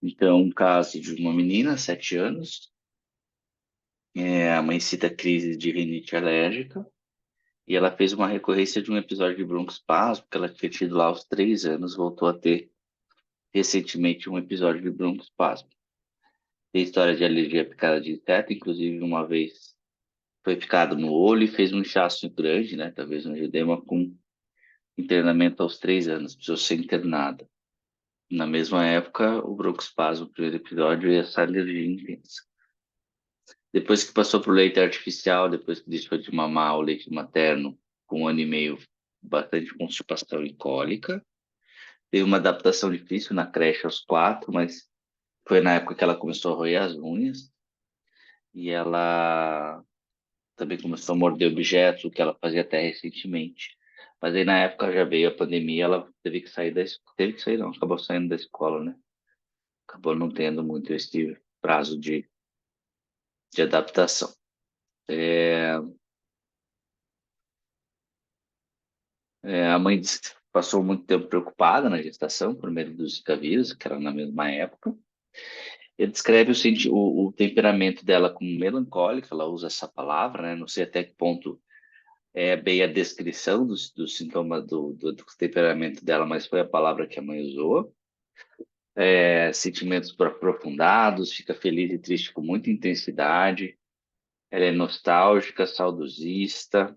Então, um caso de uma menina, 7 anos, a mãe cita crise de rinite alérgica, e ela fez uma recorrência de um episódio de broncoespasmo, que ela tinha tido lá aos 3 anos, voltou a ter recentemente um episódio de broncoespasmo. Tem história de alergia à picada de inseto, inclusive uma vez foi picado no olho e fez um inchaço grande, né? Talvez um edema com internamento aos 3 anos, precisou ser internada. Na mesma época, o broncoespasmo, o primeiro episódio, e essa alergia intensa. Depois que passou para o leite artificial, depois que deixou de mamar o leite materno, com 1 ano e meio, bastante constipação e cólica. Teve uma adaptação difícil na creche aos 4, mas foi na época que ela começou a roer as unhas. E ela também começou a morder objetos, o que ela fazia até recentemente. Mas aí na época já veio a pandemia, ela teve que sair teve que sair não, acabou saindo da escola, né? Acabou não tendo muito esse prazo de adaptação. É, a mãe disse que passou muito tempo preocupada na gestação, por medo do Zika vírus, que era na mesma época. Ele descreve o temperamento dela como melancólico, ela usa essa palavra, né? Não sei até que ponto é bem a descrição dos sintomas do temperamento dela, mas foi a palavra que a mãe usou. Sentimentos aprofundados, fica feliz e triste com muita intensidade. Ela é nostálgica, saudosista.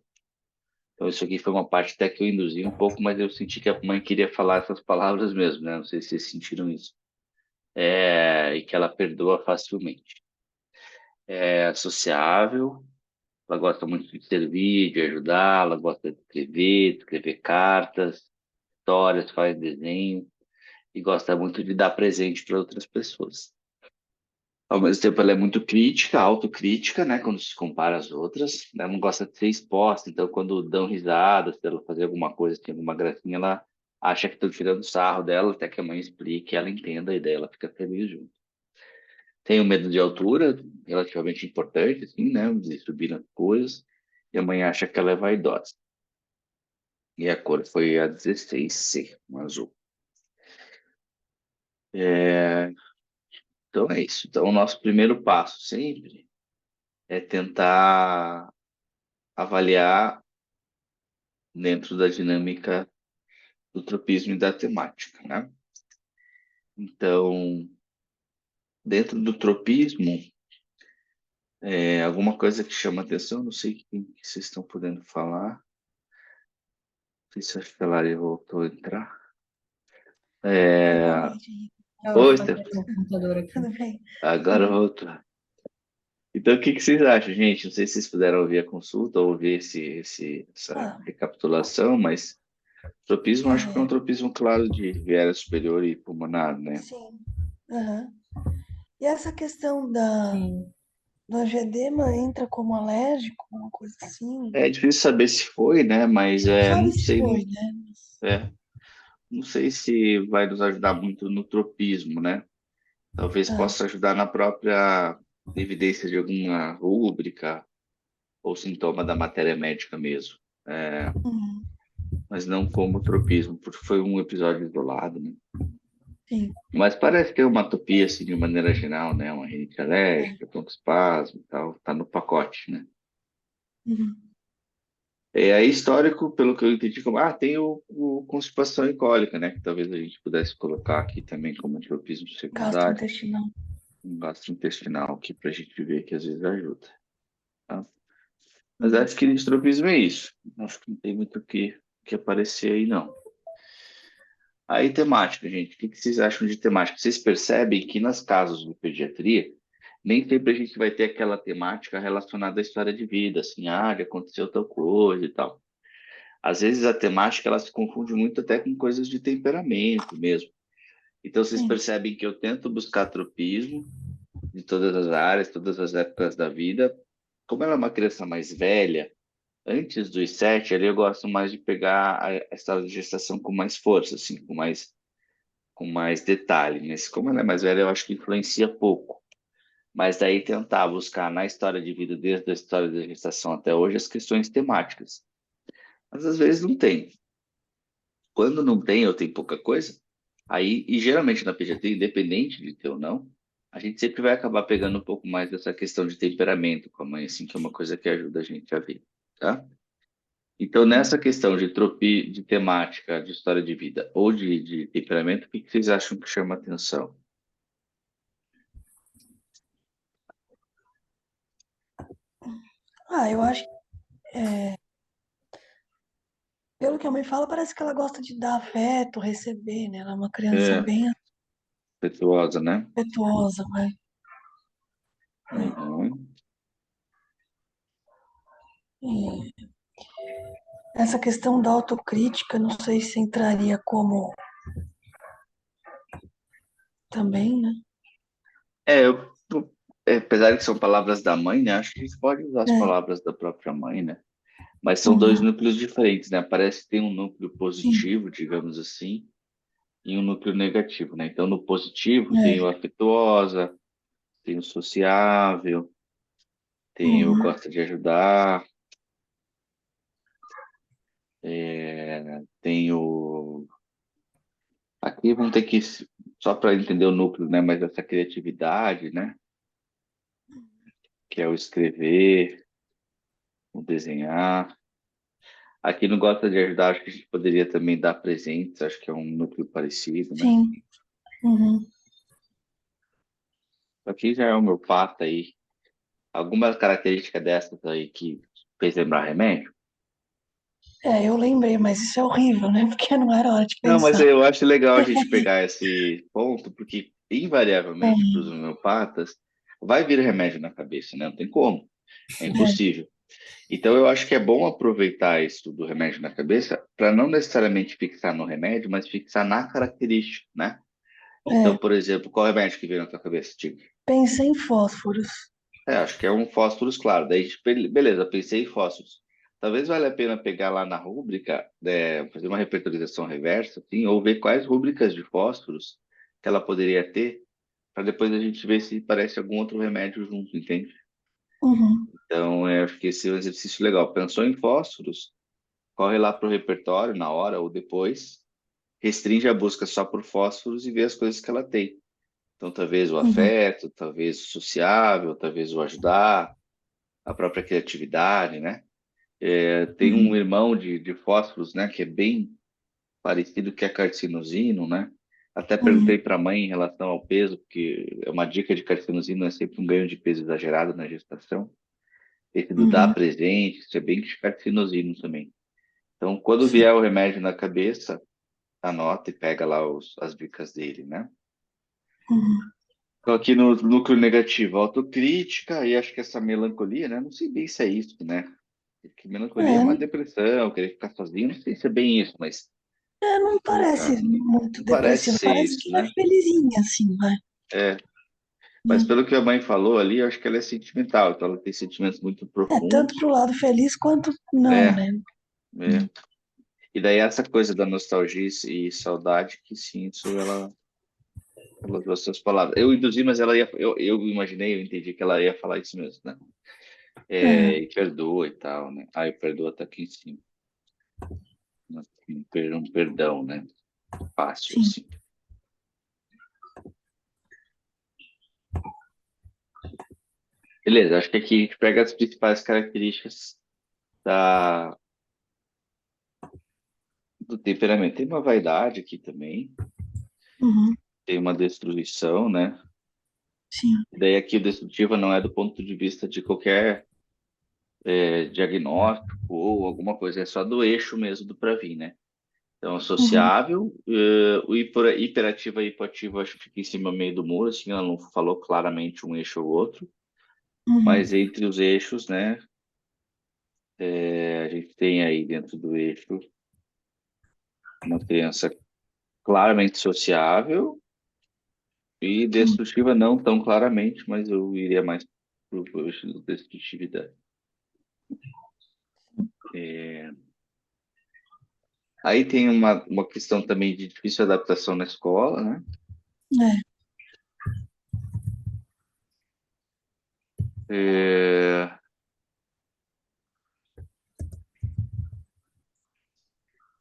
Então, isso aqui foi uma parte até que eu induzi um pouco, mas eu senti que a mãe queria falar essas palavras mesmo, né? Não sei se vocês sentiram isso. E que ela perdoa facilmente. É sociável, ela gosta muito de servir, de ajudar, ela gosta de escrever cartas, histórias, faz desenho e gosta muito de dar presente para outras pessoas. Ao mesmo tempo, ela é muito crítica, autocrítica, né? Quando se compara às outras. Ela não gosta de ser exposta, então, quando dão risada, se ela fazer alguma coisa, tem alguma gracinha, ela acha que estão tirando sarro dela, até que a mãe explique, ela entenda a ideia, ela fica feliz junto. Tem o medo de altura, relativamente importante, assim, né? De subir nas coisas, e a mãe acha que ela é vaidosa. E a cor foi a 16C, um azul. É, então é isso. Então, o nosso primeiro passo sempre é tentar avaliar dentro da dinâmica do tropismo e da temática, né? Então, dentro do tropismo, alguma coisa que chama atenção, não sei o que vocês estão podendo falar, não sei se a Felari voltou a entrar. É... Novamente, Henrique. Eu Oi, falei no computador aqui. Tudo bem? agora voltou. Então, o que vocês acham, gente? Não sei se vocês puderam ouvir a consulta ou ouvir essa Ah, recapitulação, mas tropismo, acho que é um é, tropismo claro de viária superior e pulmonar, né? sim. Aham. E essa questão do angedema entra como alérgico, uma coisa assim? É difícil saber se foi, né? Mas Não sabe não se sei, foi, né? é, não sei se vai nos ajudar muito no tropismo, né? Talvez Tá. possa ajudar na própria evidência de alguma rúbrica ou sintoma da matéria médica mesmo. É, Uhum. mas não como tropismo, porque foi um episódio isolado, né? Sim. Mas parece que é uma atopia, assim, de maneira geral, né? Uma rinite É. alérgica, broncoespasmo e tal, tá no pacote, né? Uhum. É aí histórico, pelo que eu entendi, como, tem o constipação e cólica, né? Que talvez a gente pudesse colocar aqui também como tropismo secundário, Gastrointestinal. um gastrointestinal aqui para a gente ver que às vezes ajuda. Tá? Mas Uhum. acho que distropismo é isso. Acho que não tem muito o que aparecer aí, não. Aí, temática, gente. O que vocês acham de temática? Vocês percebem que nas casas de pediatria, nem sempre a gente vai ter aquela temática relacionada à história de vida, assim, já aconteceu tal coisa e tal. Às vezes a temática ela se confunde muito até com coisas de temperamento mesmo. Então vocês Sim. percebem que eu tento buscar tropismo de todas as áreas, todas as épocas da vida. Como ela é uma criança mais velha, antes dos 7, ali eu gosto mais de pegar a história de gestação com mais força, assim, com mais detalhe. Mas como ela é mais velha, eu acho que influencia pouco. Mas daí tentar buscar na história de vida, desde a história da gestação até hoje, as questões temáticas. Mas às vezes não tem. Quando não tem ou tem pouca coisa, Aí, e geralmente na pediatria, independente de ter ou não, a gente sempre vai acabar pegando um pouco mais dessa questão de temperamento com a mãe, assim, que é uma coisa que ajuda a gente a ver, tá? Então, nessa questão de temática, de história de vida ou de temperamento, o que que vocês acham que chama atenção? Eu acho, pelo que a mãe fala, parece que ela gosta de dar afeto, receber, né? Ela é uma criança É, bem afetuosa, né? afetuosa, né? Uhum. E essa questão da autocrítica, não sei se entraria como também, né? É, apesar de que são palavras da mãe, né? Acho que a gente pode usar as É, palavras da própria mãe, né? Mas são dois uhum, núcleos diferentes, né? Parece que tem um núcleo sim, positivo, digamos assim, e um núcleo negativo, né? Então, no positivo tem o é, afetuosa, tem o sociável, tem o uhum, gosta de ajudar, tem o... Aqui vamos ter que, só para entender o núcleo, né? Mas essa criatividade, né? Que é o escrever, o desenhar. Aqui no Gosta de Ajudar, acho que a gente poderia também dar presentes, acho que é um núcleo parecido, né? sim, uhum. Aqui já é homeopata aí. Alguma característica dessas aí que fez lembrar remédio? Eu lembrei, mas isso é horrível, né? Porque não era hora de Não, mas pensar. eu acho legal a gente pegar esse ponto, porque invariavelmente para os É, homeopatas vai vir remédio na cabeça, né? Não tem como, é é, impossível. Então eu acho que é bom aproveitar isso do remédio na cabeça para não necessariamente fixar no remédio, mas fixar na característica, né? Então, é. por exemplo, qual remédio que veio na tua cabeça, Tico? Pensei em fósforos. Acho que é um fósforos claro. Daí, beleza, pensei em fósforos. Talvez valha a pena pegar lá na rúbrica, fazer uma repertorização reversa, assim, ou ver quais rúbricas de fósforos que ela poderia ter, para depois a gente ver se parece algum outro remédio junto, entende? Uhum, Então, acho que esse é um exercício legal. Pensou em fósforos, corre lá para o repertório na hora ou depois, restringe a busca só por fósforos e vê as coisas que ela tem. Então, talvez o uhum, afeto, talvez o sociável, talvez o ajudar, a própria criatividade, né? Tem um uhum, irmão de fósforos, né, que é bem parecido que é carcinosino, né? Até perguntei uhum, para a mãe em relação ao peso, porque é uma dica de carcinosino é sempre um ganho de peso exagerado na gestação. Esse do dar uhum, presente, isso é bem de carcinosino também. Então, quando sim, vier o remédio na cabeça, anota e pega lá as dicas dele, né? uhum. Então, aqui no núcleo negativo, autocrítica e acho que essa melancolia, né? Não sei bem se é isso, né? Porque melancolia é É, uma depressão, querer ficar sozinho, não sei se é bem isso, mas não parece muito parece depressiva, ser parece isso, que ela é né? felizinha, assim, vai. É, mas Né? pelo que a mãe falou ali, eu acho que ela é sentimental, então ela tem sentimentos muito Tanto profundos, pro lado feliz quanto não, é, né? é. E daí essa coisa da nostalgia e saudade, que sim, isso ela usou as suas palavras. Eu induzi, mas eu imaginei, eu entendi que ela ia falar isso mesmo, né? É, E perdoa e tal, né? Ah, e perdoa tá aqui em cima. Um perdão, né? Fácil, sim. assim. Beleza, acho que aqui a gente pega as principais características da, do temperamento. Tem uma vaidade aqui também, Uhum, tem uma destruição, né? sim. E daí aqui o destrutivo não é do ponto de vista de qualquer diagnóstico ou alguma coisa, é só do eixo mesmo do para vir, né? Então, Uhum, sociável, o hiperativo e hipoativo acho que fica em cima meio do muro, assim, ela não falou claramente um eixo ou outro, uhum, mas entre os eixos, né, a gente tem aí dentro do eixo uma criança claramente sociável e sim. destrutiva não tão claramente, mas eu iria mais pro eixo da destrutividade. É, Aí tem uma questão também de difícil adaptação na escola, né? É,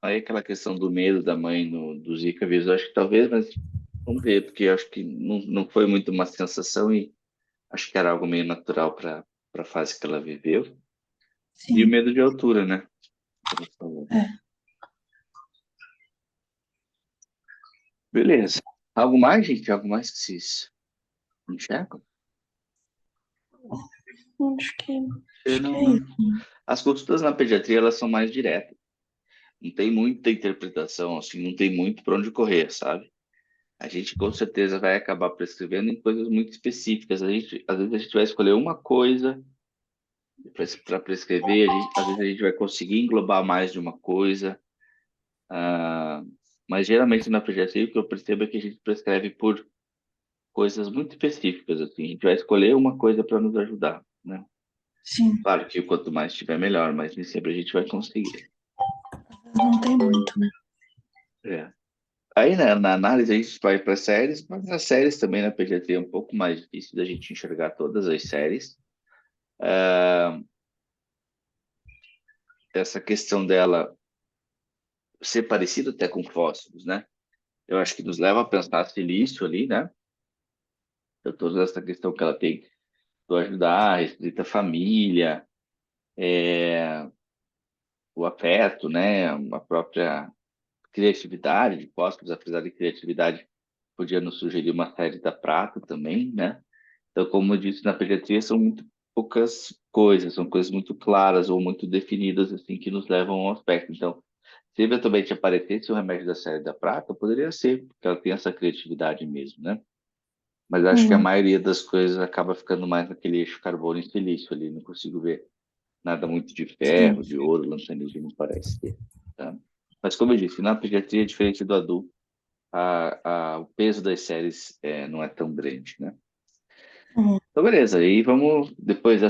Aí aquela questão do medo da mãe do Zika vírus, eu acho que talvez, mas vamos ver, porque eu acho que não foi muito uma sensação e acho que era algo meio natural para a fase que ela viveu. E o sim, medo de altura, né? Como você falou. é. Beleza. Algo mais, gente? Algo mais que vocês enxergam? Acho que, Eu acho que não, é não. isso. As consultas na pediatria, elas são mais diretas. Não tem muita interpretação, assim, não tem muito para onde correr, sabe? A gente com certeza vai acabar prescrevendo em coisas muito específicas. Às vezes a gente vai escolher uma coisa para prescrever, às vezes a gente vai conseguir englobar mais de uma coisa. ah, mas geralmente na pediatria o que eu percebo é que a gente prescreve por coisas muito específicas, assim. A gente vai escolher uma coisa para nos ajudar, né? Sim, Claro que quanto mais tiver, melhor, mas nem sempre a gente vai conseguir. não tem muito, né? É. Aí, né, na análise, a gente vai para séries, mas nas séries também na pediatria é um pouco mais difícil da gente enxergar todas as séries. Essa questão dela ser parecida até com fósforos, né? Eu acho que nos leva a pensar silício ali, né? Então, toda essa questão que ela tem do ajudar, restrita a família, o afeto, né? A própria criatividade de fósforos, apesar de criatividade, podia nos sugerir uma série da prata também, né? Então, como eu disse, na pediatria são muito poucas coisas, são coisas muito claras ou muito definidas, assim, que nos levam ao aspecto. Então, se eventualmente aparecesse o remédio da série da prata, poderia ser, porque ela tem essa criatividade mesmo, né? Mas eu acho que a Uhum, maioria das coisas acaba ficando mais naquele eixo carbono e silício ali. Não consigo ver nada muito de ferro, sim. de ouro, lançanismo, não parece ter, tá? Mas como eu disse, na pediatria, diferente do adulto, o peso das séries não é tão grande, né? Uhum, Então, beleza. Aí vamos, depois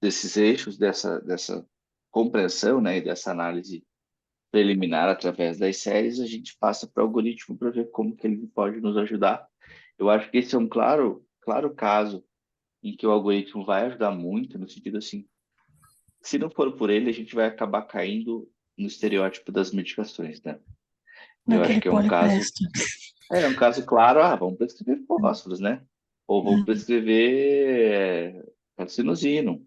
desses eixos, dessa compreensão, né, e dessa análise preliminar através das séries, a gente passa para o algoritmo para ver como que ele pode nos ajudar. Eu acho que esse é um claro caso em que o algoritmo vai ajudar muito, no sentido assim, se não for por ele, a gente vai acabar caindo no estereótipo das medicações, né? Eu acho naquele que polipresto. é um caso claro, vamos prescrever fósforos, né? Ou vamos Uhum, prescrever carcinosino.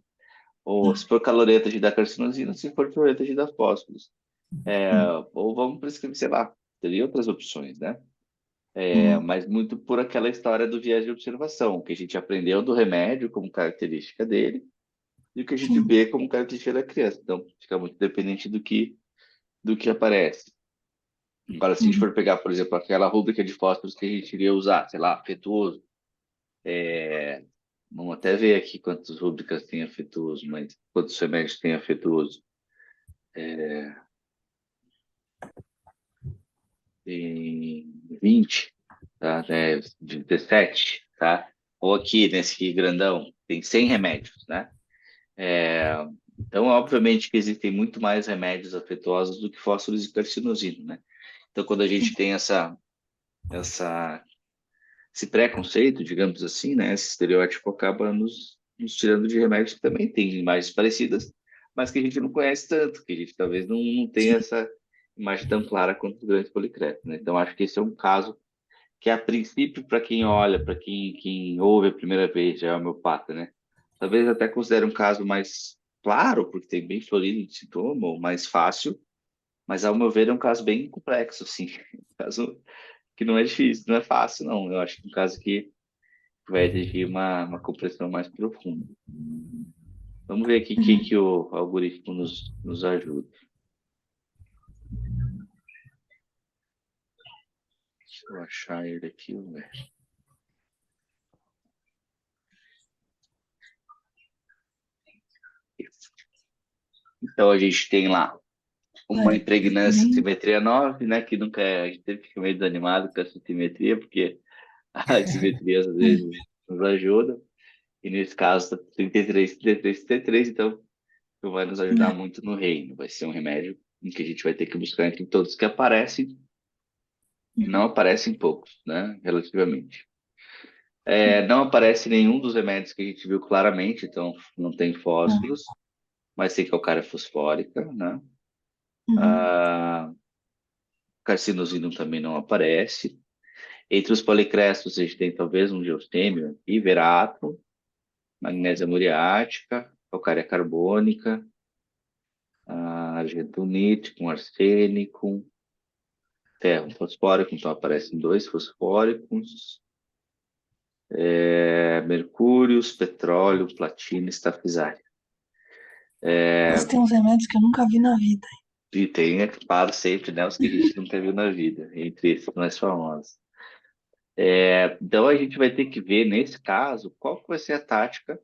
Ou se for caloreta, a gente dá carcinosina, se for cloreto, a gente dá fósforos. Ou vamos prescrever, sei lá, teria outras opções, né? uhum, Mas muito por aquela história do viés de observação, que a gente aprendeu do remédio como característica dele e o que a gente sim. vê como característica da criança. Então, fica muito dependente do que aparece. Agora, se a gente Uhum. for pegar, por exemplo, aquela rúbrica de fósforos que a gente iria usar, sei lá, afetuoso, vamos até ver aqui quantas rúbricas tem afetuoso, mas quantos remédios tem afetuoso. Tem 20, tá? 17, tá? Ou aqui, nesse grandão, tem 100 remédios, né? É, então, obviamente que existem muito mais remédios afetuosos do que fósforos e carcinosina, né? Então, quando a gente tem essa, esse preconceito, digamos assim, né? Esse estereótipo acaba nos tirando de remédios que também têm imagens parecidas, mas que a gente não conhece tanto, que a gente talvez não tenha Sim. essa imagem tão clara quanto o grande policreto, né? Então, acho que esse é um caso que, a princípio, para quem olha, para quem ouve a primeira vez, já é homeopata, né? Talvez até considere um caso mais claro, porque tem bem florido de sintoma, ou mais fácil, mas, ao meu ver, é um caso bem complexo, assim. Um caso que não é difícil, não é fácil, não. Eu acho que é um caso que vai exigir uma compreensão mais profunda. Vamos ver aqui quem que o algoritmo nos ajuda. Deixa eu achar ele aqui, velho. Então, a gente tem lá uma É, eu impregnância também. simetria 9, né? Que nunca é, a gente sempre fica meio desanimado com essa simetria, porque as simetrias às vezes nos ajudam. E nesse caso, tá 33, 33, 33, então não vai nos ajudar É, muito no reino. Vai ser um remédio em que a gente vai ter que buscar entre todos que aparecem, e não aparecem poucos, né? Relativamente. Não aparece nenhum dos remédios que a gente viu claramente, então não tem é, fósforos, mas tem calcária fosfórica, né? Uhum. Carcinosino também não aparece. Entre os policrestos, a gente tem talvez um geostêmio e verato, magnésia muriática, calcária carbônica, argentonite com arsênico, ferro fosfórico, então aparecem dois fosfóricos, mercúrios, petróleo, platina, estafisária. Nossa, tem uns remédios que eu nunca vi na vida. E tem, é claro, sempre, né, os que a gente nunca viu na vida, entre esses mais famosos. Então a gente vai ter que ver, nesse caso, qual que vai ser a tática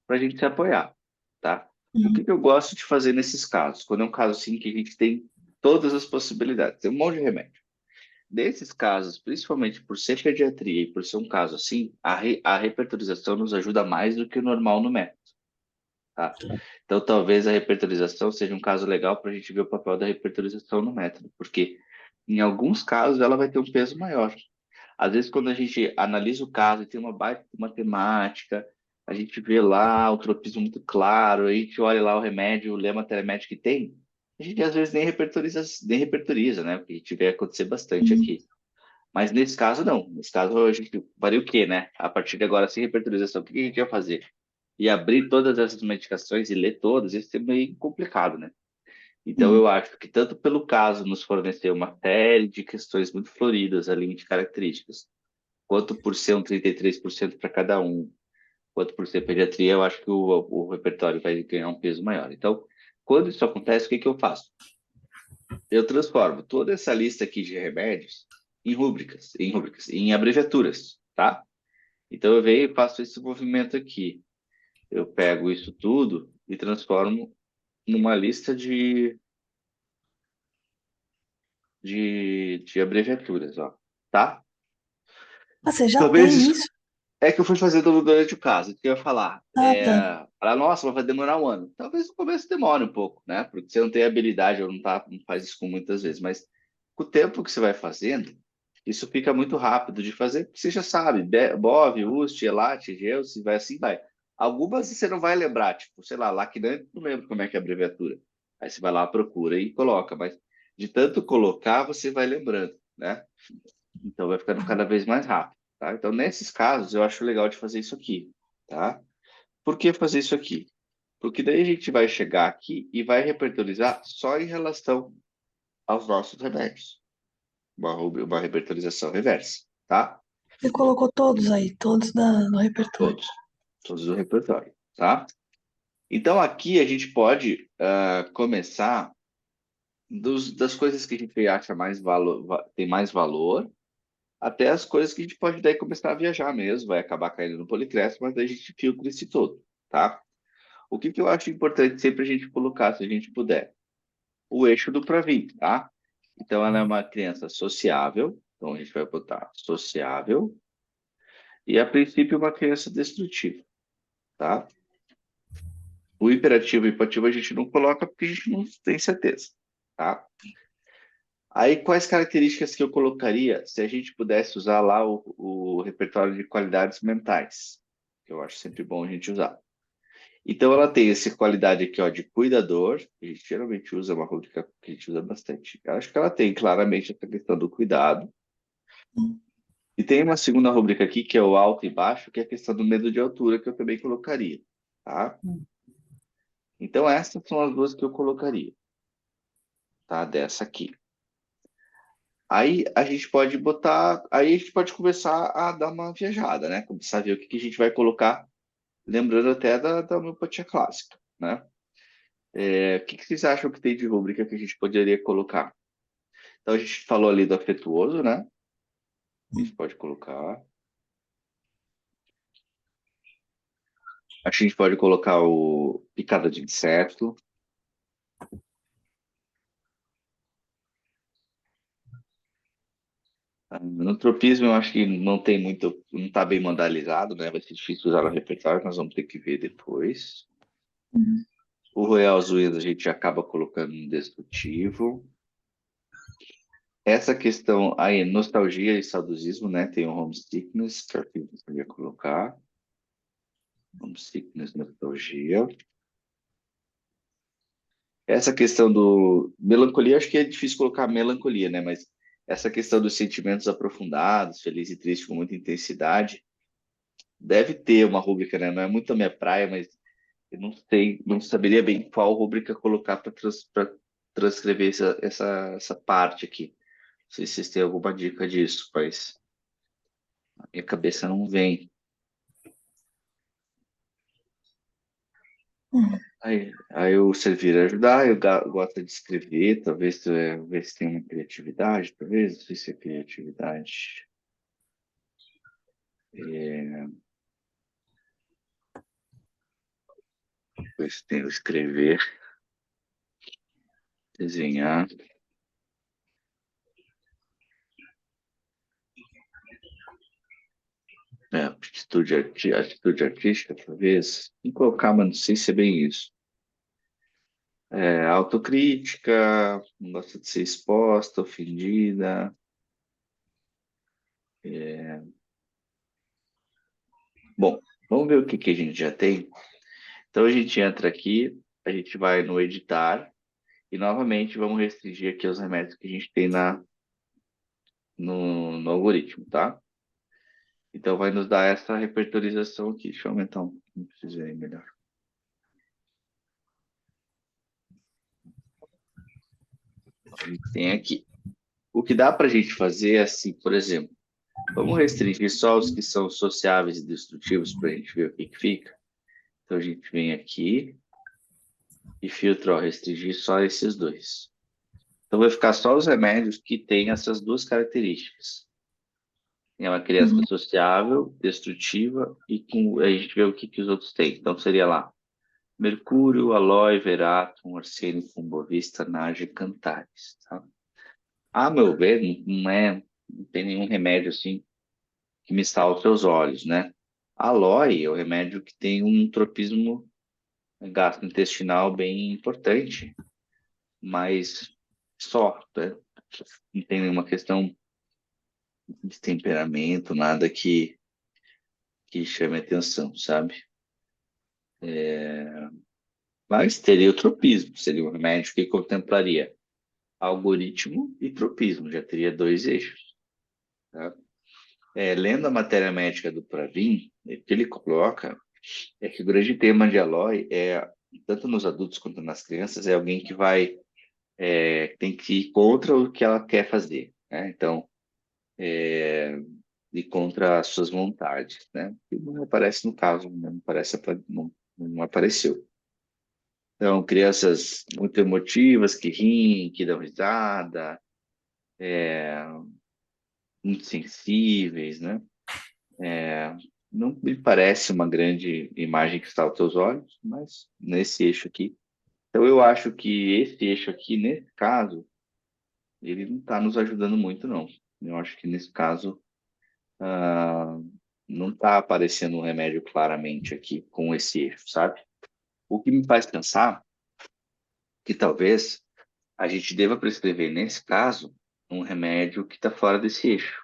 para a gente se apoiar, tá? O que Uhum. que eu gosto de fazer nesses casos? Quando é um caso assim que a gente tem todas as possibilidades, tem um monte de remédio. Nesses casos, principalmente por ser pediatria e por ser um caso assim, a repertorização nos ajuda mais do que o normal no método, tá? Então, talvez a repertorização seja um caso legal para a gente ver o papel da repertorização no método, porque em alguns casos ela vai ter um peso maior. Às vezes, quando a gente analisa o caso e tem uma baita matemática, a gente vê lá o tropismo muito claro, a gente olha lá o remédio, o lema telemédico que tem, a gente às vezes nem repertoriza, né? Porque a gente vê acontecer bastante Uhum. aqui. Mas nesse caso, não. Nesse caso, a gente faria o quê, né? A partir de agora, sem repertorização, o que a gente ia fazer? E abrir todas essas medicações e ler todas, isso é meio complicado, né? Então, Uhum. eu acho que tanto pelo caso nos fornecer uma série de questões muito floridas ali de características, quanto por ser um 33% para cada um, quanto por ser pediatria, eu acho que o repertório vai ganhar um peso maior. Então, quando isso acontece, o que que eu faço? Eu transformo toda essa lista aqui de remédios em abreviaturas, tá? Então, eu venho e faço esse movimento aqui. Eu pego isso tudo e transformo numa lista de abreviaturas, ó, tá? Ah, você já tem Talvez isso? é que eu fui fazendo durante o caso, que eu ia falar. Ah, tá. Nossa, mas vai demorar um ano. Talvez no começo demore um pouco, né? Porque você não tem habilidade ou não faz isso com muitas vezes. Mas com o tempo que você vai fazendo, isso fica muito rápido de fazer, porque você já sabe, BOV, UST, ELAT, GEUS, vai assim, vai. Algumas você não vai lembrar, tipo, sei lá, LACNAN, não lembro como é que é a abreviatura. Aí você vai lá, procura e coloca, mas de tanto colocar, você vai lembrando, né? Então vai ficando cada vez mais rápido, tá? Então, nesses casos, eu acho legal de fazer isso aqui, tá? Por que fazer isso aqui? Porque daí a gente vai chegar aqui e vai repertorizar só em relação aos nossos remédios. Uma repertorização reversa, tá? Você colocou todos aí, todos no repertório. Todos. Todos do repertório, tá? Então, aqui a gente pode começar das coisas que a gente acha mais valor, tem mais valor, até as coisas que a gente pode daí começar a viajar mesmo, vai acabar caindo no policresto, mas daí a gente filtra esse todo, tá? O que que eu acho importante sempre a gente colocar, se a gente puder? O eixo do Pravin, tá? Então, ela é uma criança sociável, então a gente vai botar sociável, e a princípio uma criança destrutiva, tá? O imperativo e hipoativo a gente não coloca porque a gente não tem certeza, tá? Aí, quais características que eu colocaria se a gente pudesse usar lá o repertório de qualidades mentais? Que eu acho sempre bom a gente usar. Então, ela tem essa qualidade aqui, ó, de cuidador. A gente geralmente usa uma rubrica que a gente usa bastante. Eu acho que ela tem claramente essa questão do cuidado. Hum. E tem uma segunda rubrica aqui, que é o alto e baixo, que é a questão do medo de altura, que eu também colocaria, tá? Então, essas são as duas que eu colocaria, tá? Dessa aqui. Aí a gente pode botar, aí a gente pode começar a dar uma viajada, né? Começar a ver o que que a gente vai colocar, lembrando até da homeopatia clássica, né? O que que vocês acham que tem de rúbrica que a gente poderia colocar? Então a gente falou ali do afetuoso, né? A gente pode colocar. Acho que a gente pode colocar o picada de inseto. No tropismo eu acho que não tem muito, não está bem mandalizado, né? Vai ser difícil usar no repertório, nós vamos ter que ver depois. Uhum. O Royal Zuíno a gente acaba colocando um destrutivo. Essa questão aí, nostalgia e saudosismo, né? Tem o homesickness, que eu poderia colocar. Homesickness, nostalgia. Essa questão do melancolia, acho que é difícil colocar melancolia, né? Mas essa questão dos sentimentos aprofundados, feliz e triste com muita intensidade, deve ter uma rúbrica, né? Não é muito a minha praia, mas eu não sei, não saberia bem qual rúbrica colocar para transcrever essa parte aqui. Não sei se vocês têm alguma dica disso, mas a minha cabeça não vem. Hum. Aí o servir ajudar, eu gosto de escrever, talvez ver se tem uma criatividade, talvez, não sei se é criatividade. É, ver se tem o escrever, desenhar, atitude artística, talvez. Em colocar, mas não sei se é bem isso. Autocrítica, não gosta de ser exposta, ofendida. É, bom, vamos ver o que a gente já tem. Então a gente entra aqui, a gente vai no editar e novamente vamos restringir aqui os remédios que a gente tem no algoritmo, tá? Então vai nos dar essa repertorização aqui. Deixa eu aumentar um pouquinho para vocês verem melhor. A gente tem aqui. O que dá para a gente fazer é assim, por exemplo, vamos restringir só os que são sociáveis e destrutivos para a gente ver o que que fica. Então a gente vem aqui e filtra, ó, restringir só esses dois. Então vai ficar só os remédios que têm essas duas características. É uma criança Uhum. sociável, destrutiva e a gente vê o que que os outros têm. Então seria lá Mercúrio, Aloe, Veratrum, Arsenicum, Bovistra, Nage, Cantares. Tá? A meu ver, não tem nenhum remédio assim que me salte aos olhos, né? Aloe é o remédio que tem um tropismo gastrointestinal bem importante, mas só, né? Não tem nenhuma questão de temperamento, nada que chame atenção, sabe? Mas teria o tropismo, seria um remédio que contemplaria algoritmo e tropismo, já teria dois eixos. Tá? Lendo a matéria médica do Pravin, o que ele coloca é que o grande tema de Aloy tanto nos adultos quanto nas crianças, é alguém que tem que ir contra o que ela quer fazer, né? Então, ir contra as suas vontades, né? E não aparece no caso, né? Não, parece, não apareceu. Então, crianças muito emotivas, que riem, que dão risada, muito sensíveis, né? Não me parece uma grande imagem que está aos teus olhos, mas nesse eixo aqui. Então, eu acho que esse eixo aqui, nesse caso, ele não está nos ajudando muito, não. Eu acho que nesse caso, ah, não está aparecendo um remédio claramente aqui com esse eixo, sabe? O que me faz pensar que talvez a gente deva prescrever, nesse caso, um remédio que está fora desse eixo.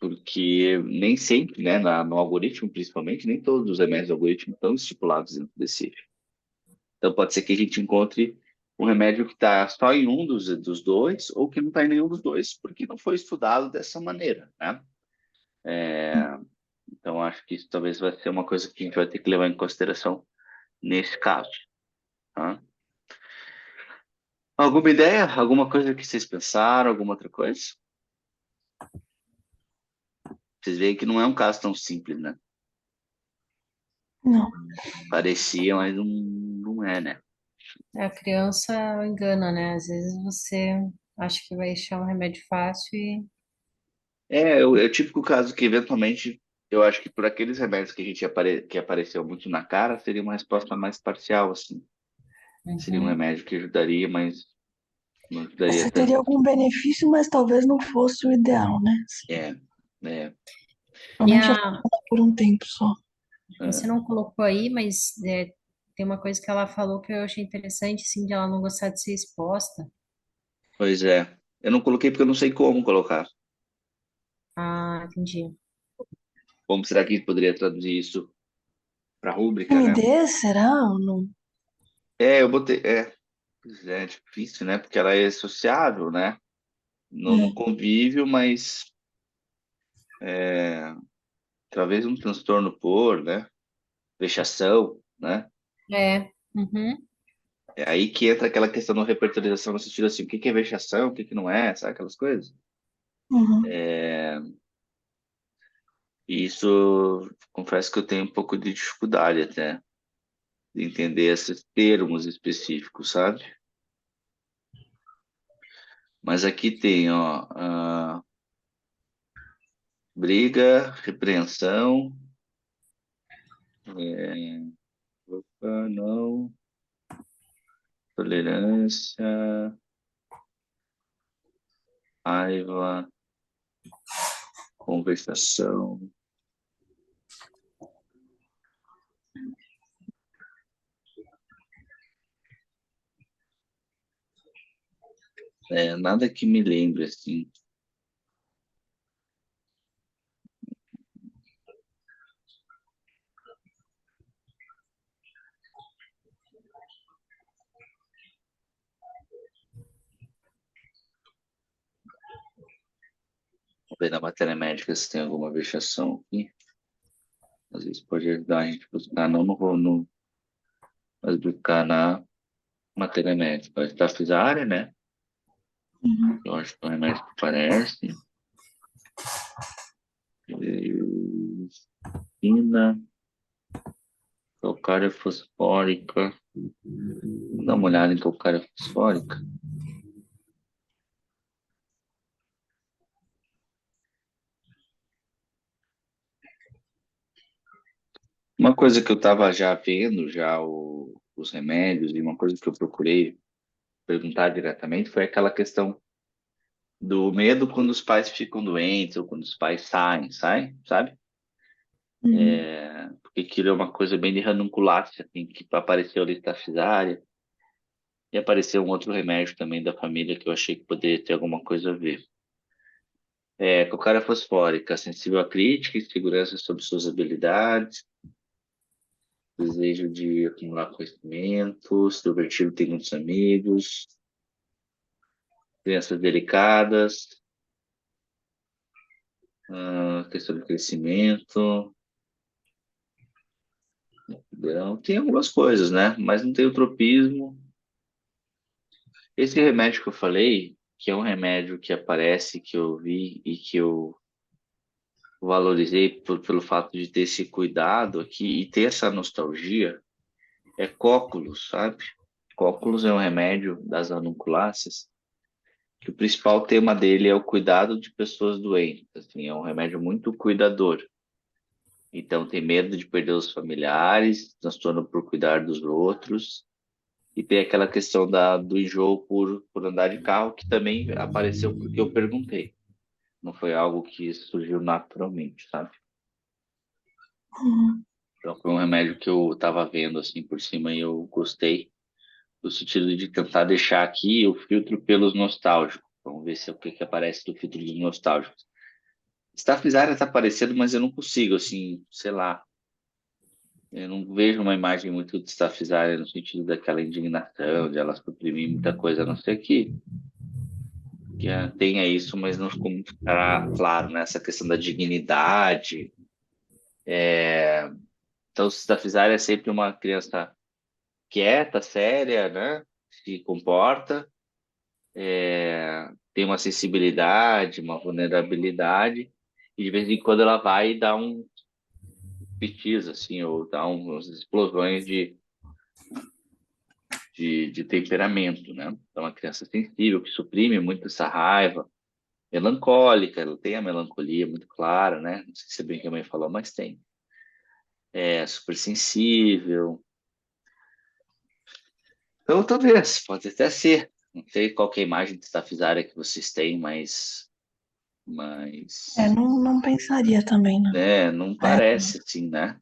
Porque nem sempre, né, no algoritmo principalmente, nem todos os remédios do algoritmo estão estipulados dentro desse eixo. Então pode ser que a gente encontre um remédio que está só em um dos dois, ou que não está em nenhum dos dois, porque não foi estudado dessa maneira, né? Então acho que isso talvez vai ser uma coisa que a gente vai ter que levar em consideração nesse caso, tá? Alguma ideia? Alguma coisa que vocês pensaram? Alguma outra coisa? Vocês veem que não é um caso tão simples, né? Não. Parecia, mas não é, né? A criança engana, né? Às vezes você acha que vai achar um remédio fácil e. É o típico caso que, eventualmente, eu acho que por aqueles remédios que a gente que apareceu muito na cara, seria uma resposta mais parcial, assim. Seria um Uhum. remédio que ajudaria, mas não ajudaria Você teria tanto. algum benefício, mas talvez não fosse o ideal, né? É, é, E Realmente é por um tempo só. você é. não colocou aí, mas tem uma coisa que ela falou que eu achei interessante, assim, de ela não gostar de ser exposta. Pois é. Eu não coloquei porque eu não sei como colocar. Ah, entendi. Como será que a gente poderia traduzir isso para rúbrica, né? timidez, será ou não? Eu botei. Pois é difícil, né? Porque ela é sociável, né? No É. convívio, mas talvez um transtorno por, né? Vexação, né? É. Uhum. É aí que entra aquela questão da repertorização no sentido assim, o que que é vexação, o que que não é, sabe aquelas coisas? Uhum. E isso, confesso que eu tenho um pouco de dificuldade até de entender esses termos específicos, sabe? Mas aqui tem, ó, briga, repreensão, não, tolerância, raiva, conversação. Nada que me lembre, assim. Vou ver na matéria médica se tem alguma vexação aqui. Às vezes pode ajudar a gente a buscar, não no, mas buscar na matéria médica. A estafisária, né? Uhum. Eu acho que é um remédio que parece. Quina, calcária fosfórica. Vamos dar uma olhada em calcária fosfórica. Uma coisa que eu estava já vendo, já os remédios, e uma coisa que eu procurei perguntar diretamente foi aquela questão do medo quando os pais ficam doentes ou quando os pais sabe? Uhum. Porque aquilo é uma coisa bem de ranunculácea, assim, que apareceu a listafizária e apareceu um outro remédio também da família que eu achei que poderia ter alguma coisa a ver. Calcária fosfórica, sensível à crítica, insegurança sobre suas habilidades, desejo de acumular conhecimento, extrovertido, tem muitos amigos, crianças delicadas, questão de crescimento, não, tem algumas coisas, né? Mas não tem o tropismo. Esse remédio que eu falei, que é um remédio que aparece, que eu vi e que eu valorizei pelo fato de ter esse cuidado aqui e ter essa nostalgia, é cóculos, sabe? Cóculos é um remédio das ranunculáceas, que o principal tema dele é o cuidado de pessoas doentes, assim, é um remédio muito cuidador. Então tem medo de perder os familiares, transtorno por cuidar dos outros, e tem aquela questão do enjoo por andar de carro, que também apareceu porque eu perguntei. Não foi algo que surgiu naturalmente, sabe? Uhum. Então foi um remédio que eu estava vendo assim por cima e eu gostei, no sentido de tentar deixar aqui o filtro pelos nostálgicos. Vamos ver se é o que que aparece do filtro dos nostálgicos. Staphysaria está aparecendo, mas eu não consigo, assim, sei lá. Eu não vejo uma imagem muito de Staphysaria no sentido daquela indignação, de elas suprimir muita coisa, a não ser que tenha isso, mas não ficou muito claro, né? Essa questão da dignidade. Então, Staphysaria é sempre uma criança quieta, séria, né? Se comporta, tem uma sensibilidade, uma vulnerabilidade, e de vez em quando ela vai e dá um pitis, assim, ou dá umas explosões de temperamento, né? Então, é uma criança sensível, que suprime muito essa raiva, melancólica, ela tem a melancolia muito clara, né? Não sei se é bem que a mãe falou, mas tem. É super sensível. Então, talvez, pode até ser. Não sei qual que é a imagem de Stafisária que vocês têm, mas Não pensaria também, não. não É, parece assim, né?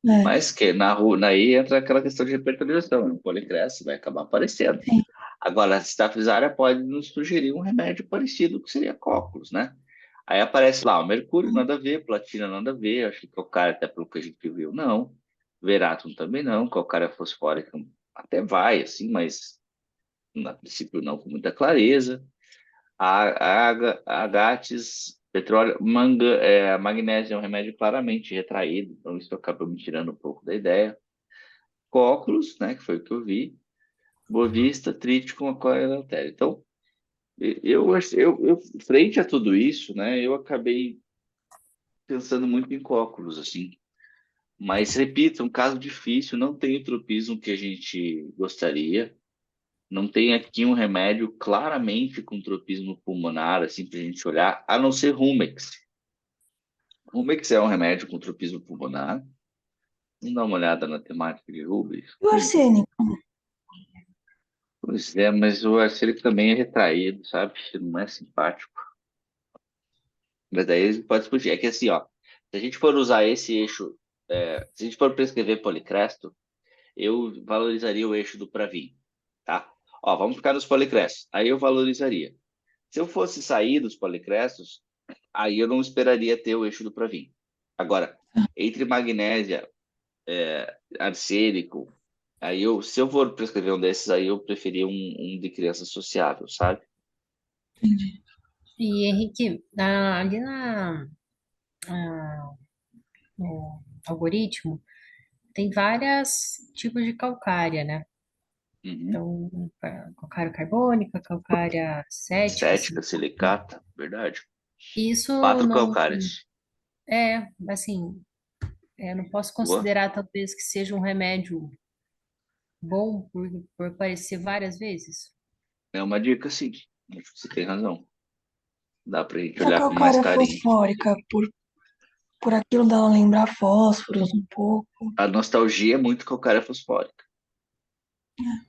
é, Mas que na rua, aí entra aquela questão de repertorização, o policresce vai acabar aparecendo. sim. Agora, a Stafisária pode nos sugerir um remédio parecido, que seria cóculos, né? Aí aparece lá, o mercúrio nada a ver, platina nada a ver, acho que o cara, até pelo que a gente viu, não. Veratum também não, calcária fosfórica até vai, assim, mas a princípio não com muita clareza. Agates, petróleo, magnésio é um remédio claramente retraído, então isso acaba me tirando um pouco da ideia. Cóculos, né, que foi o que eu vi. Bovista, trítico, aquário e Eleutério. Então, frente a tudo isso, né, eu acabei pensando muito em cóculos, assim. Mas, repito, é um caso difícil, não tem o tropismo que a gente gostaria. Não tem aqui um remédio claramente com tropismo pulmonar, assim, para a gente olhar, a não ser Rumex. Rumex é um remédio com tropismo pulmonar. Vamos dar uma olhada na temática de Rumex. E o arsênico? Pois é, mas o arsênico também é retraído, sabe? Não é simpático. Mas daí ele pode explodir. É que assim, ó, se a gente for usar esse eixo, se a gente for prescrever policresto, eu valorizaria o eixo do Pravin, tá? Ó, vamos ficar nos policrestos. Aí eu valorizaria. Se eu fosse sair dos policrestos, aí eu não esperaria ter o eixo do Pravin. Agora, entre magnésia, arsênico, se eu for prescrever um desses, aí eu preferia um de criança sociável, sabe? Entendi. E Henrique, ali ah, no algoritmo, tem vários tipos de calcária, né? Uhum. Então, calcária carbônica, calcária cética, Cética, silicata. silicata, verdade. Isso Quatro não calcárias. assim, não posso Boa. considerar talvez que seja um remédio bom por aparecer várias vezes. É uma dica, sim. Acho que você tem razão. Dá pra gente E a olhar com mais calcária carinho. fosfórica, por aquilo dela lembrar fósforos um pouco. A nostalgia é muito calcária fosfórica.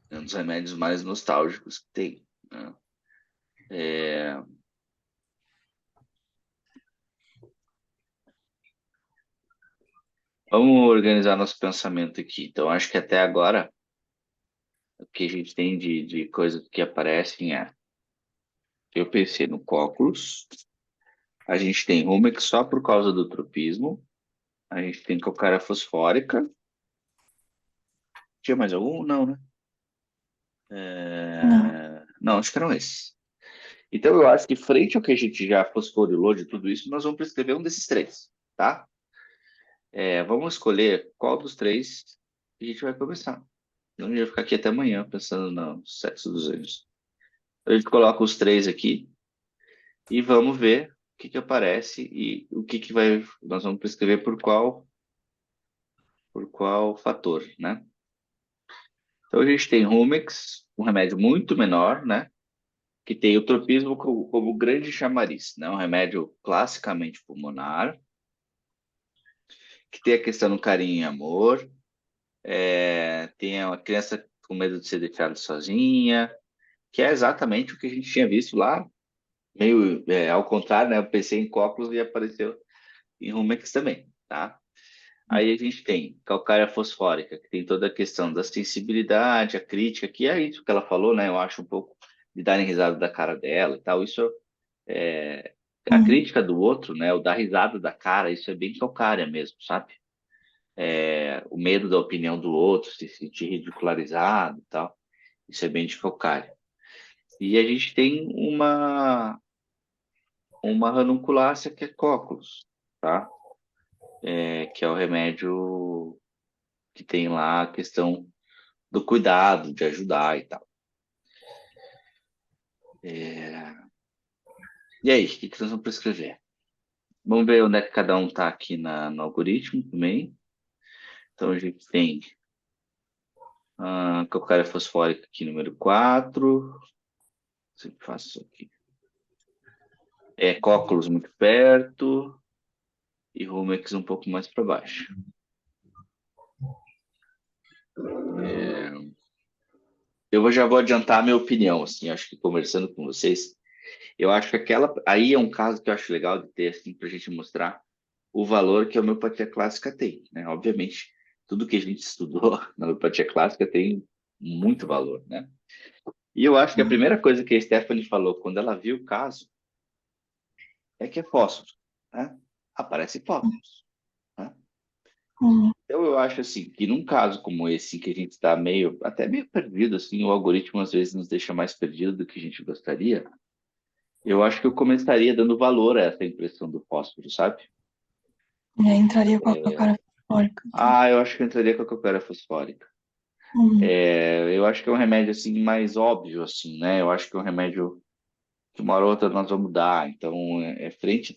É um dos remédios mais nostálgicos que tem, né? É, Vamos organizar nosso pensamento aqui. Então, acho que até agora, o que a gente tem de coisas que aparecem eu pensei no cóculos, a gente tem Rumex só por causa do tropismo, a gente tem calcária fosfórica. Tinha mais algum? Não, né? Não. Não, acho que eram esses. Então, eu acho que frente ao que a gente já fosforilou de tudo isso, nós vamos prescrever um desses três, tá? Vamos escolher qual dos três a gente vai começar. Não ia ficar aqui até amanhã pensando no sexo dos anjos. A gente coloca os três aqui e vamos ver o que que aparece e o que que vai. Nós vamos prescrever por qual fator, né? Então a gente tem Rumex, um remédio muito menor, né? Que tem o tropismo como grande chamariz, né? Um remédio classicamente pulmonar, que tem a questão do carinho e amor, tem a criança com medo de ser deixada sozinha, que é exatamente o que a gente tinha visto lá, meio ao contrário, né? Eu pensei em cóculos e apareceu em Rumex também, tá? Aí a gente tem calcária fosfórica, que tem toda a questão da sensibilidade, a crítica, que é isso que ela falou, né? Eu acho um pouco de darem risada da cara dela e tal. Isso é a Uhum. crítica do outro, né? O dar risada da cara, isso é bem calcária mesmo, sabe? O medo da opinião do outro, se sentir ridicularizado e tal. Isso é bem de calcária. E a gente tem uma ranunculácea que é cóculos, tá? Que é o remédio que tem lá a questão do cuidado, de ajudar e tal. E aí, o que que nós vamos prescrever? Vamos ver onde é que cada um está aqui no algoritmo também. Então, a gente tem a calcária fosfórica aqui, número 4. Sempre faço isso aqui. Cóculos muito perto e Rumex um pouco mais para baixo. Já vou adiantar a minha opinião, assim, acho que conversando com vocês, eu acho que aquela aí é um caso que eu acho legal de ter, assim, para a gente mostrar o valor que a homeopatia clássica tem, né? Obviamente, tudo que a gente estudou na homeopatia clássica tem muito valor, né? E eu acho que a primeira coisa que a Stephanie falou quando ela viu o caso é que é fósforo, né? Aparece fósforos, né? Uhum. Então, eu acho assim, que num caso como esse, que a gente está até meio perdido, assim, o algoritmo às vezes nos deixa mais perdido do que a gente gostaria, eu acho que eu começaria dando valor a essa impressão do fósforo, sabe? E aí entraria com a cara fólica, então. Ah, eu acho que eu entraria com a coqueira fosfórica. Uhum. Eu acho que é um remédio, assim, mais óbvio, assim, né? Eu acho que é um remédio que uma hora ou outra nós vamos dar, então é frente...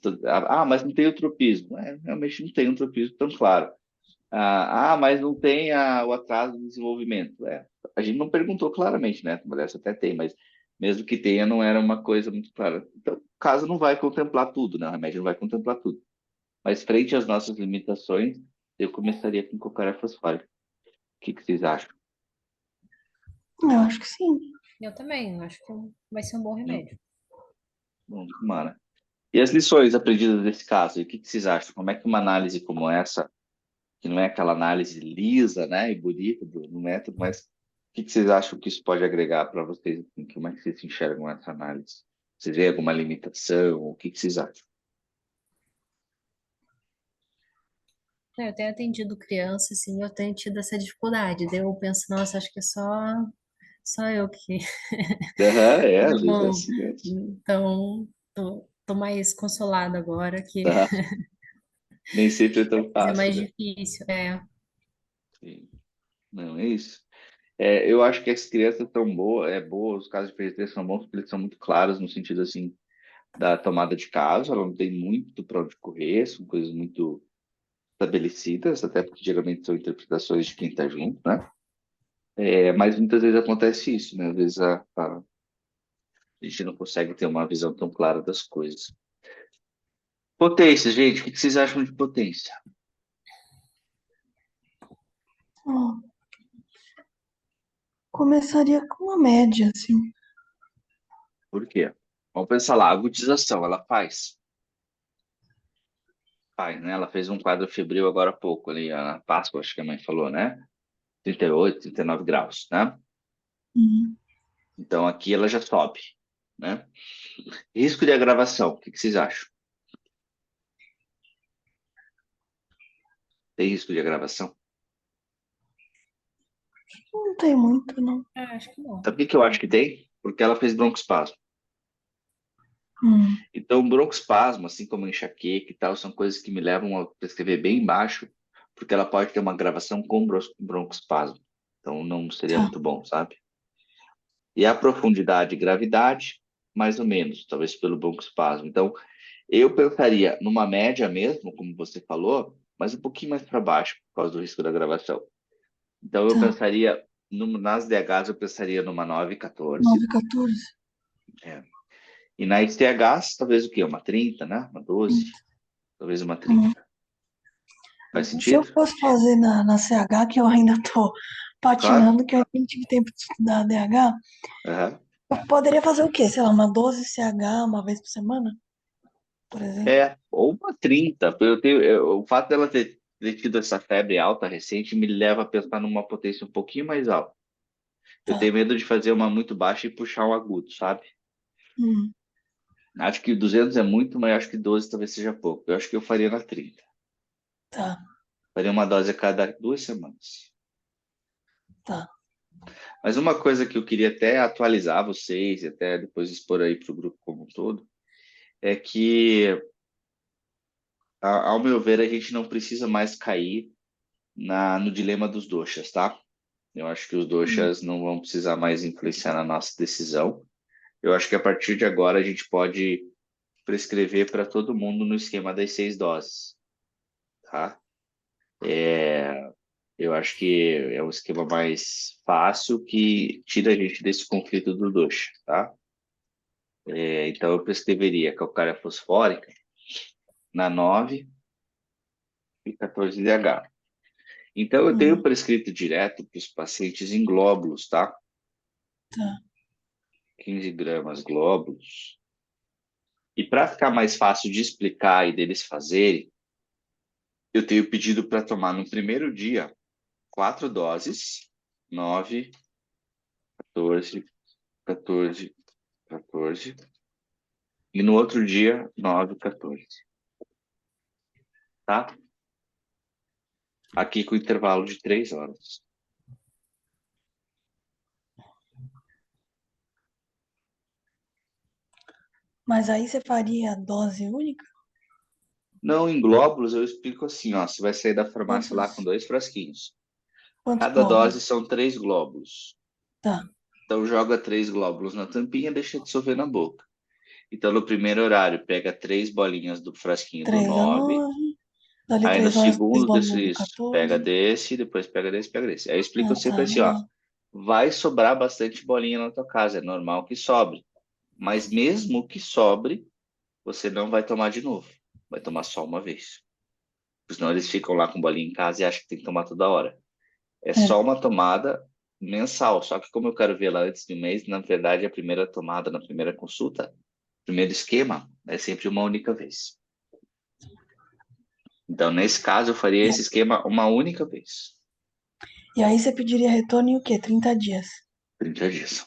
mas não tem o tropismo. Realmente não tem um tropismo tão claro. Mas não tem o atraso do desenvolvimento. A gente não perguntou claramente, né? Parece até tem, mas mesmo que tenha, não era uma coisa muito clara. Então, o caso não vai contemplar tudo, né? O remédio não vai contemplar tudo. Mas frente às nossas limitações, eu começaria com cocaína fosfórica. O que que vocês acham? Eu acho que sim. Eu também, eu acho que vai ser um bom Não? remédio. Bom, tomara. E as lições aprendidas desse caso? E o que que vocês acham? Como é que uma análise como essa, que não é aquela análise lisa, né, e bonita do método, mas o que que vocês acham que isso pode agregar para vocês? Assim? Como é que vocês se enxergam essa análise? Vocês veem alguma limitação? O que que vocês acham? Eu tenho atendido criança, assim, eu tenho tido essa dificuldade. Daí eu penso, nossa, acho que é só eu que Às vezes é não. assim mesmo. Então, tô mais consolada agora, que Tá? Nem sempre é tão é fácil, mais né? difícil. É. Sim. Não, é isso. Eu acho que as crianças são boas, os casos de PGT são bons porque eles são muito claros no sentido assim da tomada de caso, ela não tem muito para onde correr, são coisas muito estabelecidas, até porque geralmente são interpretações de quem está junto, né? Mas muitas vezes acontece isso, né? Às vezes a gente não consegue ter uma visão tão clara das coisas. Potência, gente, o que vocês acham de potência? Ó, começaria com uma média, assim. Por quê? Vamos pensar lá, agudização, ela faz? Faz, né? Ela fez um quadro febril agora há pouco, ali, na Páscoa, acho que a mãe falou, né? 38, 39 graus, né? Uhum. Então aqui ela já sobe, né? Risco de agravação, o que vocês acham? Tem risco de agravação? Não tem muito, não. Acho que não. Sabe o que que eu acho que tem? Porque ela fez broncoespasmo. Hum, Então, broncoespasmo, assim como enxaqueca e tal, são coisas que me levam a prescrever bem baixo, porque ela pode ter uma agravação com broncoespasmo. Então, não seria tá. muito bom, sabe? E a profundidade e gravidade, mais ou menos, talvez pelo broncoespasmo. Então, eu pensaria numa média mesmo, como você falou, mas um pouquinho mais para baixo, por causa do risco da gravação. Então, eu Tá. pensaria, nas DHs, eu pensaria numa 9,14. 9,14. É. E na ITHs, talvez o quê? Uma 30, né? Uma 12, talvez uma Uhum. 30. Faz Se eu sentido? fosse fazer na CH, que eu ainda tô Claro. patinando, que eu nem tive tempo de estudar DH, Aham. eu poderia fazer o quê? Sei lá, uma 12 CH uma vez por semana, por exemplo. Ou uma 30. O fato dela ter tido essa febre alta recente me leva a pensar numa potência um pouquinho mais alta. Eu Tá. tenho medo de fazer uma muito baixa e puxar um agudo, sabe? Hum, Acho que 200 é muito, mas acho que 12 talvez seja pouco. Eu acho que eu faria na 30. tá, Faria uma dose a cada 2 semanas. tá. Mas uma coisa que eu queria até atualizar vocês e até depois expor aí para o grupo como um todo, é que, ao meu ver, a gente não precisa mais cair no dilema dos doshas, tá? Eu acho que os Hum, doshas não vão precisar mais influenciar na nossa decisão. Eu acho que a partir de agora a gente pode prescrever para todo mundo no esquema das 6 doses, tá? Eu acho que é um esquema mais fácil que tira a gente desse conflito do dosha, tá? Então eu prescreveria calcária fosfórica na 9 e 14DH. Então eu tenho hum, prescrito direto para os pacientes em glóbulos, tá? tá. 15 gramas glóbulos. E para ficar mais fácil de explicar e deles fazerem, eu tenho pedido para tomar no primeiro dia 4 doses, 9, 14, 14, 14, e no outro dia 9, 14, tá? Aqui com intervalo de 3 horas. Mas aí você faria dose única? Não, em glóbulos eu explico assim, ó, você vai sair da farmácia lá com Quantos, 2 frasquinhos. quantos Cada dose glóbulos? são 3 glóbulos. Tá, Então joga 3 glóbulos na tampinha e deixa dissolver na boca. Então no primeiro horário pega 3 bolinhas do frasquinho do 3 a 9. 9. Dali Aí no 3 horas, 3 segundo bolinhas desse do isso, pega 14. desse, depois pega desse, pega desse. Aí eu explico Ah, sempre tá, assim, ó, legal. vai sobrar bastante bolinha na tua casa, é normal que sobre. Mas mesmo que sobre, você não vai tomar de novo. Vai tomar só uma vez. Porque senão eles ficam lá com bolinha em casa e acham que tem que tomar toda hora. É É, só uma tomada mensal. Só que como eu quero ver lá antes de um mês, na verdade, a primeira tomada, na primeira consulta, primeiro esquema, é sempre uma única vez. Então, nesse caso, eu faria esse esquema uma única vez. e aí você pediria retorno em o quê? 30 dias. 30 dias.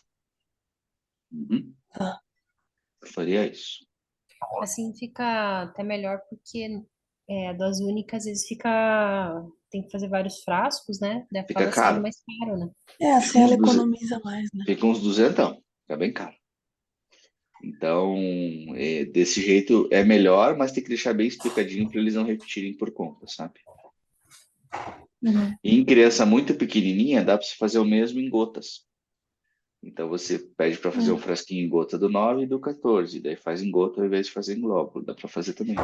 Uhum. Tá. Eu faria isso. Assim fica até melhor porque a dose única às vezes fica. Tem que fazer vários frascos, né? Daí Fica acaba saindo caro. mais caro, né? É, Fica assim uns ela 200, economiza mais, né? fica uns 200. Fica bem caro. Então, desse jeito é melhor, mas tem que deixar bem explicadinho para eles não repetirem por conta, sabe? Uhum. E em criança muito pequenininha, dá para você fazer o mesmo em gotas. Então, você pede para fazer um Hum. frasquinho em gota do 9 e do 14. Daí faz em gota ao invés de fazer em glóbulo. Dá para fazer também.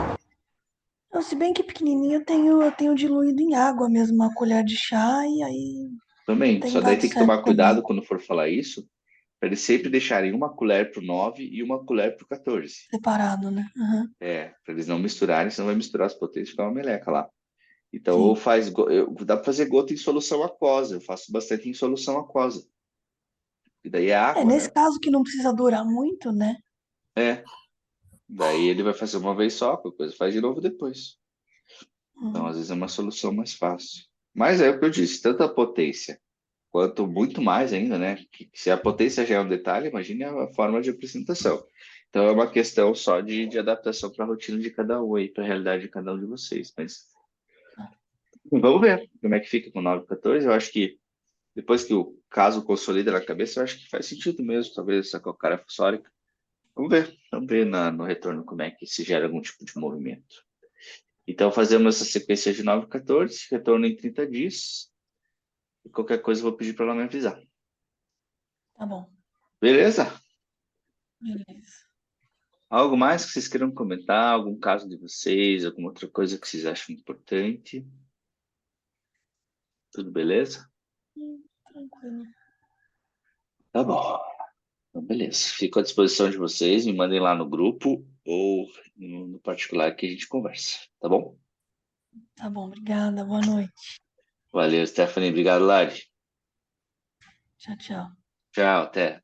Não, se bem que pequenininho eu tenho diluído em água mesmo, uma colher de chá, e aí Também. tem Só daí dado tem que certo tomar também. cuidado quando for falar isso, para eles sempre deixarem uma colher para o 9 e uma colher para o 14. Separado, né? Uhum. Para eles não misturarem, senão vai misturar as potências e ficar uma meleca lá. Então, ou Sim. faz, dá para fazer gota em solução aquosa. Eu faço bastante em solução aquosa. E daí é É, água, nesse né? caso que não precisa durar muito, né? É. Daí ele vai fazer uma vez só, qualquer coisa faz de novo depois. Então, Uhum. às vezes é uma solução mais fácil. Mas é o que eu disse, tanto a potência quanto muito mais ainda, né? Que se a potência já é um detalhe, imagine a forma de apresentação. Então é uma questão só de adaptação para a rotina de cada um aí, para a realidade de cada um de vocês. Mas vamos ver como é que fica com o 914. Eu acho que depois que o caso consolida na cabeça, eu acho que faz sentido mesmo, talvez essa calcária fosfórica. Vamos ver no retorno como é que se gera algum tipo de movimento. Então fazemos essa sequência de 914, retorno em 30 dias, e qualquer coisa eu vou pedir para ela me avisar. Tá bom. Beleza? Beleza. Algo mais que vocês queiram comentar? Algum caso de vocês? Alguma outra coisa que vocês acham importante? Tudo beleza? Tranquilo. Tá bom. Então, beleza. Fico à disposição de vocês. Me mandem lá no grupo ou no particular que a gente conversa. Tá bom? Tá bom, obrigada. Boa noite. Valeu, Stephanie. Obrigado, Lari. Tchau, tchau. Tchau, até.